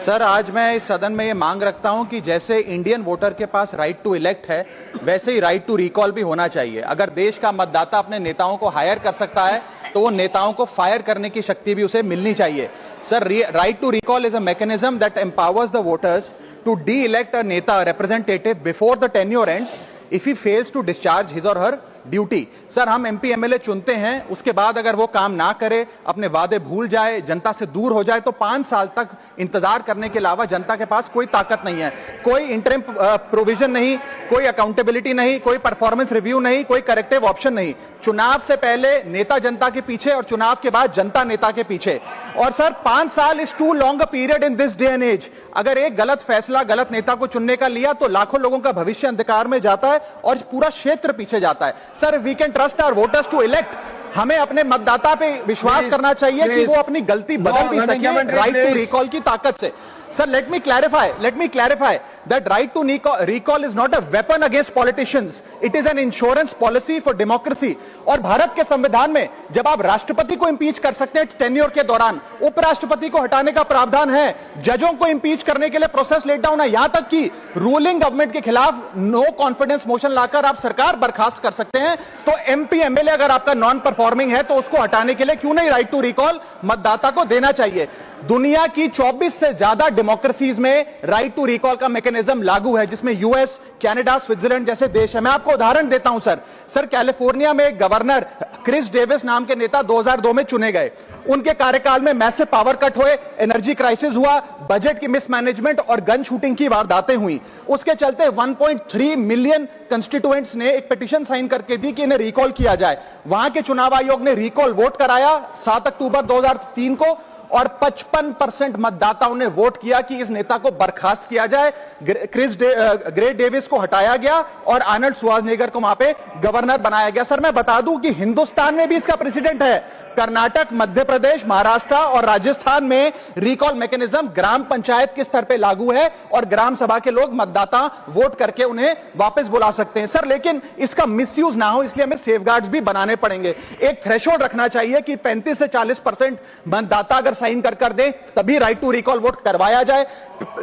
Sir, आज मैं इस सदन में ये मांग रखता हूं कि जैसे इंडियन वोटर के पास राइट टू इलेक्ट है, वैसे ही राइट टू रिकॉल भी होना चाहिए। अगर देश का मतदाता अपने नेताओं को हायर कर सकता है तो वो नेताओं को फायर करने की शक्ति भी उसे मिलनी चाहिए। Sir, right to recall is a mechanism that empowers the voters to de elect a नेता representative before the tenure ends if he fails to discharge his or her duty. Sir, हम MP MLA चुनते हैं, उसके बाद अगर वो काम ना करे, अपने वादे भूल जाए, जनता से दूर हो जाए, तो 5 साल तक इंतजार करने के अलावा जनता के पास कोई ताकत नहीं है। कोई इंटरिम प्रोविजन नहीं, कोई अकाउंटेबिलिटी नहीं, कोई परफॉर्मेंस रिव्यू नहीं, कोई करेक्टिव ऑप्शन नहीं। चुनाव से पहले नेता जनता के पीछे और चुनाव के बाद जनता नेता के पीछे। और सर, 5 साल is too long a period in this day and age. अगर एक गलत फैसला गलत नेता को चुनने का लिया तो लाखों लोगों का भविष्य अंधकार में जाता है और पूरा क्षेत्र पीछे जाता है। Sir, we can trust our voters to elect. हमें अपने मतदाता पे विश्वास करना चाहिए कि वो अपनी गलती बदल भी सके राइट टू रिकॉल की ताकत से। Sir, let me clarify that right to recall is not a weapon against politicians. It is an insurance policy for democracy. और भारत के संविधान में जब आप राष्ट्रपति को इंपीच कर सकते हैं टेन्योर के दौरान, उपराष्ट्रपति को हटाने का प्रावधान है, जजों को इंपीच करने के लिए प्रोसेस लेट डाउन है, यहां तक कि रूलिंग गवर्नमेंट के खिलाफ नो कॉन्फिडेंस मोशन लाकर आप सरकार बर्खास्त कर सकते हैं। तो एमपी एमएलए अगर आपका नॉन परफॉर्मिंग है तो उसको हटाने के लिए क्यों नहीं राइट टू रिकॉल मतदाता को देना चाहिए। दुनिया की 24 से ज्यादा डेमोक्रेसीज में राइट टू रिकॉल का मैकेनिज्म लागू है, जिसमें यूएस, कनाडा, स्विट्जरलैंड जैसे देश है। मैं आपको उदाहरण देता हूं सर, कैलिफोर्निया में गवर्नर क्रिस डेविस नाम के नेता 2002 में चुने गए। उनके कार्यकाल में मैसिव पावर कट हुए, एनर्जी क्राइसिस हुआ, बजट की मिसमैनेजमेंट और गन शूटिंग की वारदातें हुई। उसके चलते 1.3 मिलियन कंस्टिट्यूएंट्स ने एक पिटीशन साइन करके दी कि इन्हें रिकॉल किया जाए। वहां के चुनाव आयोग ने रिकॉल वोट कराया 7 अक्टूबर 2003 को और 55% मतदाताओं ने वोट किया कि इस नेता को बर्खास्त किया जाए। ग्रे डेविस को हटाया गया और आर्नल्ड श्वार्ज़नेगर को वहां पे गवर्नर बनाया गया। सर, मैं बता दूं कि हिंदुस्तान में भी इसका प्रेसिडेंट है। कर्नाटक, मध्य प्रदेश, महाराष्ट्र और राजस्थान में रिकॉल मैकेनिज्म ग्राम पंचायत के स्तर पे लागू है और ग्राम सभा के लोग मतदाता वोट करके उन्हें वापस बुला सकते हैं। सर, लेकिन इसका मिसयूज ना हो, इसलिए हमें सेफगार्ड्स भी बनाने पड़ेंगे। एक थ्रेशोल्ड रखना चाहिए कि 35 से 40% मतदाता अगर साइन कर दे तभी राइट टू रिकॉल वोट करवाया जाए।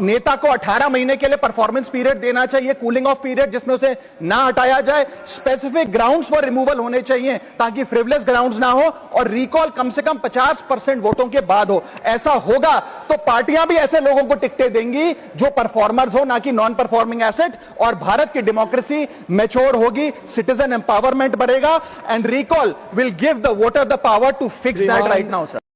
नेता को 18 महीने के लिए परफॉर्मेंस पीरियड देना चाहिए, कूलिंग ऑफ पीरियड, जिसमें उसे ना हटाया जाए। स्पेसिफिक ग्राउंड्स फॉर रिमूवल होने चाहिए ताकि फ्रिवलेस ग्राउंड्स ना हो और रिकॉल कम से कम 50% वोटों के बाद हो। ऐसा होगा तो पार्टियां भी ऐसे लोगों को टिकटें देंगी जो परफॉर्मर्स हो, ना कि नॉन परफॉर्मिंग एसेट, और भारत की डेमोक्रेसी मैच्योर होगी, सिटीजन एम्पावरमेंट बढ़ेगा and recall will give the voter the power to fix that right now. Sir.